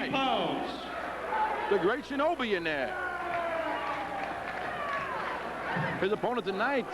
nice. pounds. The great Shinobi in there. His opponent tonight,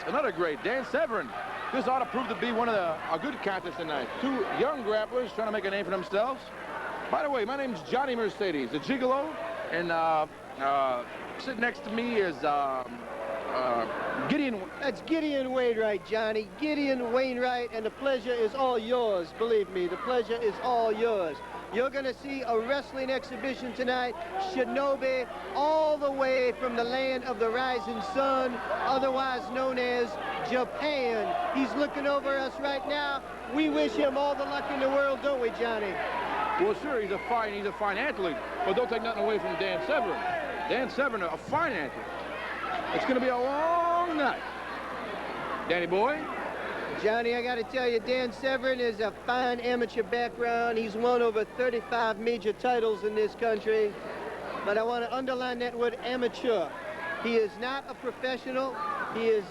another great, Dan Severn. This ought to prove to be one of a good contest tonight. Two young grapplers trying to make a name for themselves. By the way, my name's Johnny Mercedes, the Gigolo, and sitting next to me is Gideon. That's Gideon Wainwright, Johnny. Gideon Wainwright, and the pleasure is all yours. Believe me, the pleasure is all yours. You're going to see a wrestling exhibition tonight. Shinobi, all the way from the land of the rising sun, otherwise known as Japan. He's looking over us right now. We wish him all the luck in the world, don't we, Johnny? Well, sure, he's a fine athlete, but don't take nothing away from Dan Severn. Dan Severn, a fine athlete. It's going to be a long night. Danny boy? Johnny, I got to tell you, Dan Severn is a fine amateur background. He's won over 35 major titles in this country. But I want to underline that word amateur. He is not a professional. He has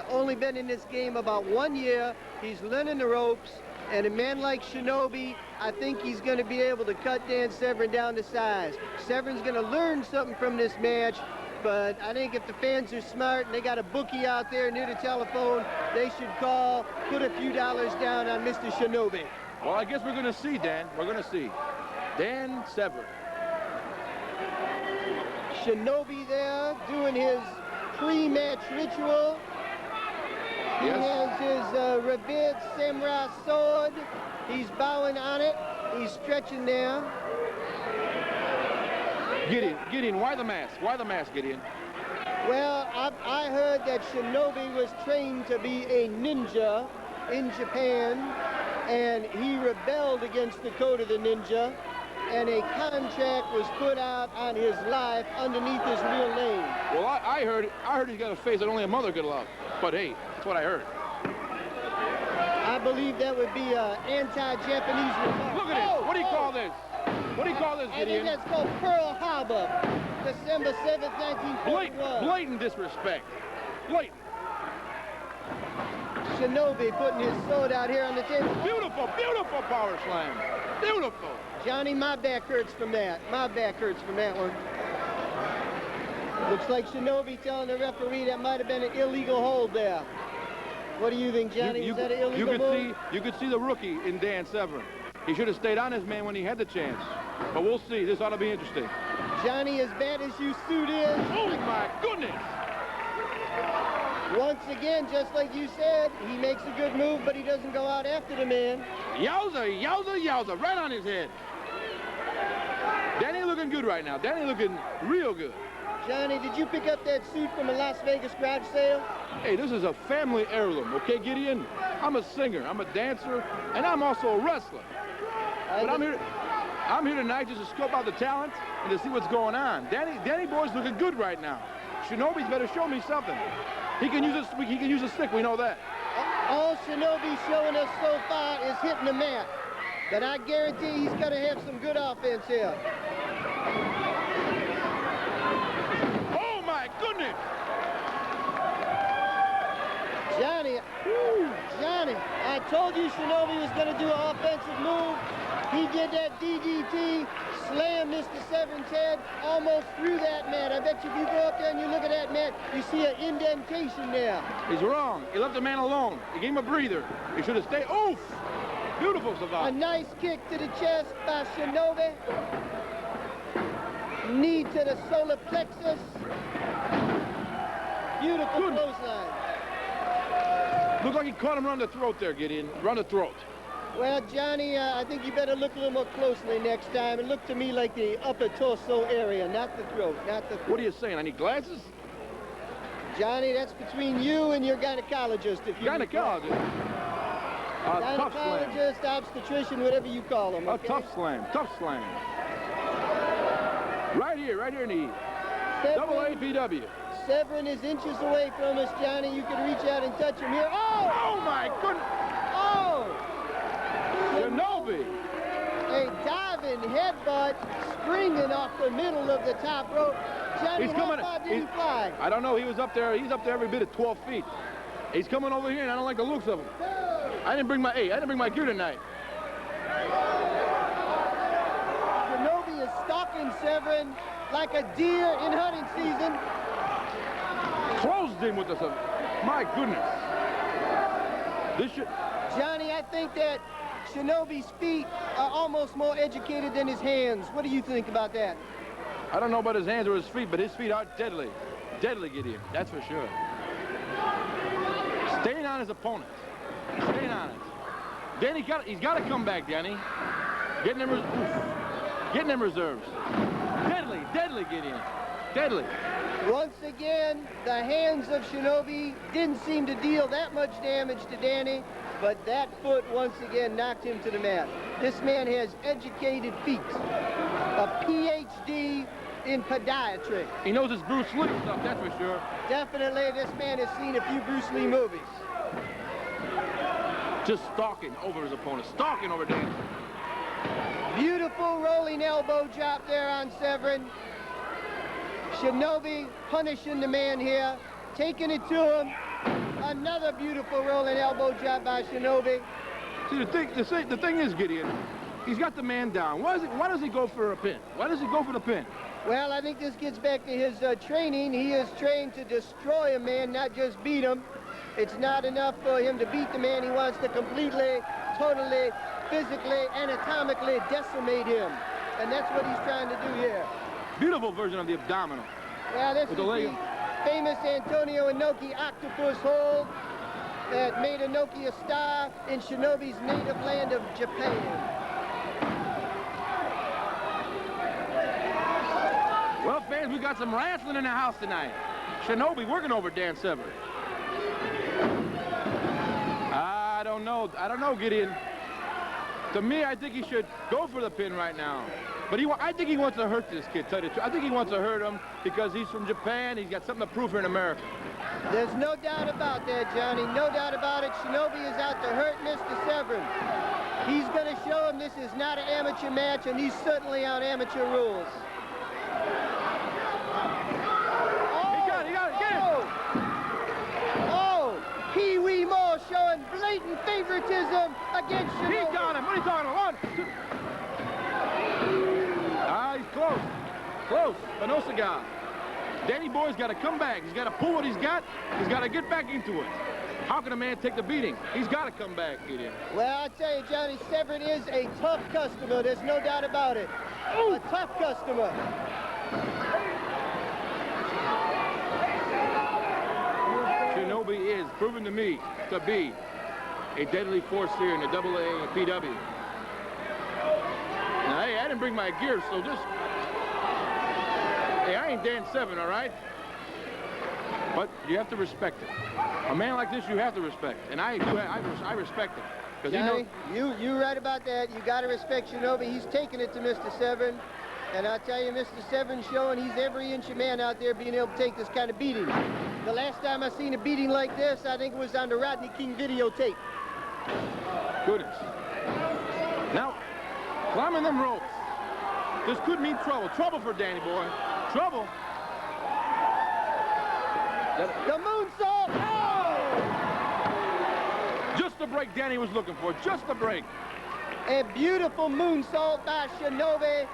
only been in this game about 1 year. He's learning the ropes. And a man like Shinobi, I think he's going to be able to cut Dan Severn down to size. Severn's going to learn something from this match. But I think if the fans are smart and they got a bookie out there near the telephone, they should call, put a few dollars down on Mr. Shinobi. Well, I guess we're going to see, Dan. We're going to see. Dan Severn. Shinobi there doing his pre-match ritual. He has his revered samurai sword. He's bowing on it. He's stretching there. Gideon, why the mask? Why the mask, Gideon? Well, I heard that Shinobi was trained to be a ninja in Japan, and he rebelled against the code of the ninja, and a contract was put out on his life underneath his real name. Well, I heard he's got a face that only a mother could love. But hey, that's what I heard. I believe that would be an anti-Japanese remark. Look at this. What do you call this? What do you call this, Gideon? I think that's called Pearl Harbor, December 7th, 1941. Blatant disrespect. Blatant. Shinobi putting his sword out here on the table. Beautiful, beautiful power slam. Beautiful. Johnny, my back hurts from that. My back hurts from that one. Looks like Shinobi telling the referee that might have been an illegal hold there. What do you think, Johnny? Was that an illegal hold? You could see the rookie in Dan Severn. He should have stayed on his man when he had the chance. But we'll see. This ought to be interesting. Johnny, as bad as you suit is. Oh, my goodness. Once again, just like you said, he makes a good move, but he doesn't go out after the man. Yowza, yowza, yowza. Right on his head. Danny looking good right now. Danny looking real good. Johnny, did you pick up that suit from a Las Vegas garage sale? Hey, this is a family heirloom, okay, Gideon? I'm a singer, I'm a dancer, and I'm also a wrestler. But I'm here tonight just to scope out the talent and to see what's going on. Danny boy's looking good right now. Shinobi's better show me something. He can use a stick, we know that. All Shinobi's showing us so far is hitting the mat. But I guarantee he's going to have some good offense here. Oh, my goodness! Johnny, I told you Shinobi was going to do an offensive move. He did that DDT, slammed Mr. Severn's head almost through that mat. I bet you if you go up there and you look at that mat, you see an indentation there. He's wrong. He left the man alone. He gave him a breather. He should have stayed. Oof! Beautiful, Savant. A nice kick to the chest by Shinobi. Knee to the solar plexus. Beautiful clothesline. Looked like he caught him around the throat there, Gideon. Around the throat. Well, Johnny, I think you better look a little more closely next time. It looked to me like the upper torso area, not the throat, not the throat. What are you saying? I need glasses? Johnny, that's between you and your gynecologist. If you Gynecologist? Tough slam. Gynecologist, obstetrician, whatever you call them. Okay? A tough slam, tough slam. Right here in the AAPW. Severn is inches away from us, Johnny. You can reach out and touch him here. Oh! Oh, my goodness! Oh! Shinobi! A diving headbutt springing off the middle of the top rope. Johnny, how far did he fly? I don't know. He was up there. He's up there every bit of 12 feet. He's coming over here, and I don't like the looks of him. I didn't bring my gear tonight. stalking Severn like a deer in hunting season. Closed him with the... My goodness. This should... Johnny, I think that Shinobi's feet are almost more educated than his hands. What do you think about that? I don't know about his hands or his feet, but his feet are deadly. Deadly, Gideon. That's for sure. Staying on his opponent. Staying on it. Danny, he's got to come back, Danny. Getting them reserves. Deadly, deadly, Gideon. Deadly. Once again, the hands of Shinobi didn't seem to deal that much damage to Danny, but that foot once again knocked him to the mat. This man has educated feet. A PhD in podiatry. He knows his Bruce Lee stuff, that's for sure. Definitely, this man has seen a few Bruce Lee movies. Just stalking over his opponent, stalking over Danny. Beautiful rolling elbow drop there on Severn. Shinobi punishing the man here, taking it to him. Another beautiful rolling elbow drop by Shinobi. See, the thing is, Gideon, he's got the man down. Why does he go for a pin? Why does he go for the pin? Well, I think this gets back to his training. He is trained to destroy a man, not just beat him. It's not enough for him to beat the man. He wants to completely, totally, physically, anatomically decimate him. And that's what he's trying to do here. Beautiful version of the abdominal. Yeah, this is the famous Antonio Inoki octopus hold that made Inoki a star in Shinobi's native land of Japan. Well, fans, we got some wrestling in the house tonight. Shinobi working over Dan Severn. I don't know, Gideon. To me, I think he should go for the pin right now. But I think he wants to hurt this kid, tell you the truth. I think he wants to hurt him because he's from Japan. He's got something to prove here in America. There's no doubt about that, Johnny. No doubt about it. Shinobi is out to hurt Mr. Severn. He's going to show him this is not an amateur match, and he's certainly on amateur rules. He got it, get it. Oh, Pee-wee Mo showing blatant favoritism against Shinobi. He got him. What are you talking about? 1, 2. He's close. Close, but no cigar. Danny Boy's got to come back. He's got to pull what he's got. He's got to get back into it. How can a man take the beating? He's got to come back, Gideon. Well, I tell you, Johnny, Severn is a tough customer. There's no doubt about it. Ooh. A tough customer. Shinobi is proven to me to be a deadly force here in the AAPW. Now, hey, I didn't bring my gear, so just... Hey, I ain't Dan Severn, all right? But you have to respect it. A man like this, you have to respect. And I respect it. Johnny, you're right about that. You got to respect Shinobi. He's taking it to Mr. Severn. And I'll tell you, Mr. Severn's showing he's every inch a man out there being able to take this kind of beating. The last time I seen a beating like this, I think it was on the Rodney King videotape. Goodness. Now, climbing them ropes. This could mean trouble. Trouble for Danny Boy. Trouble. The moonsault. Oh! Just the break Danny was looking for. Just the break. A beautiful moonsault by Shinobi.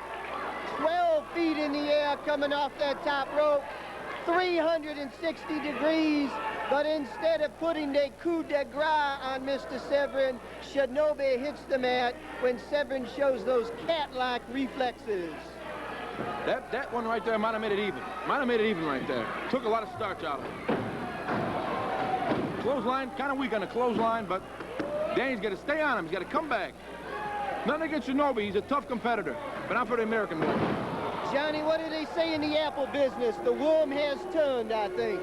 12 feet in the air coming off that top rope. 360 degrees. But instead of putting the coup de grace on Mr. Severn, Shinobi hits the mat when Severn shows those cat-like reflexes. That one right there might have made it even. Might have made it even right there. Took a lot of starch out of it. Clothesline, kind of weak on the clothesline, but Danny's got to stay on him. He's got to come back. Nothing against Shinobi. He's a tough competitor, but not for the American way. Johnny, what do they say in the apple business? The worm has turned, I think.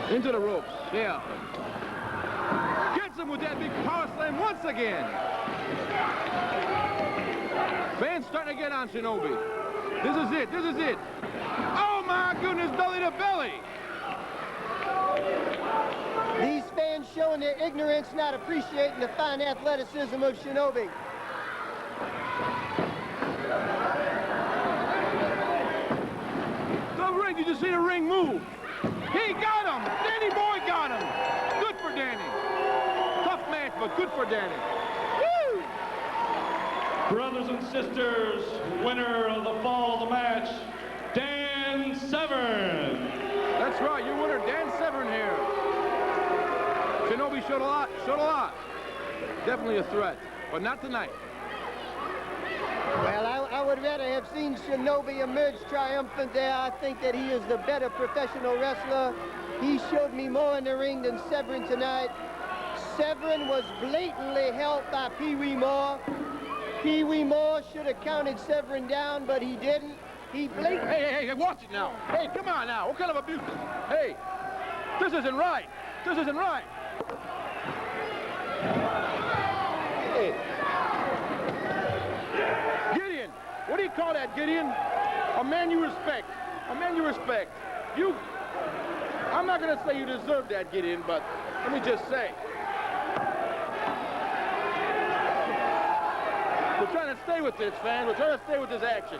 Into the ropes. Yeah. Gets him with that big power slam once again. Fans starting to get on Shinobi. This is it. This is it. Oh, my goodness, belly to belly. These fans showing their ignorance, not appreciating the fine athleticism of Shinobi. The ring, did you see the ring move? He got him! Danny Boy got him! Good for Danny. Tough match, but good for Danny. Woo! Brothers and sisters, winner of the fall of the match, Dan Severn. That's right, your winner, Dan Severn here. Shinobi showed a lot. Definitely a threat, but not tonight. Well, I would rather have seen Shinobi emerge triumphant there. I think that he is the better professional wrestler. He showed me more in the ring than Severn tonight. Severn was blatantly helped by Pee Wee Moore. Pee Wee Moore should have counted Severn down, but he didn't. He blatantly... Hey, watch it now. Hey, come on now. What kind of abuse? Hey, this isn't right. This isn't right. Hey. Gideon, what do you call that, Gideon? A man you respect. A man you respect. I'm not going to say you deserve that, Gideon, but let me just say. We're trying to stay with this, fans. We're trying to stay with this action.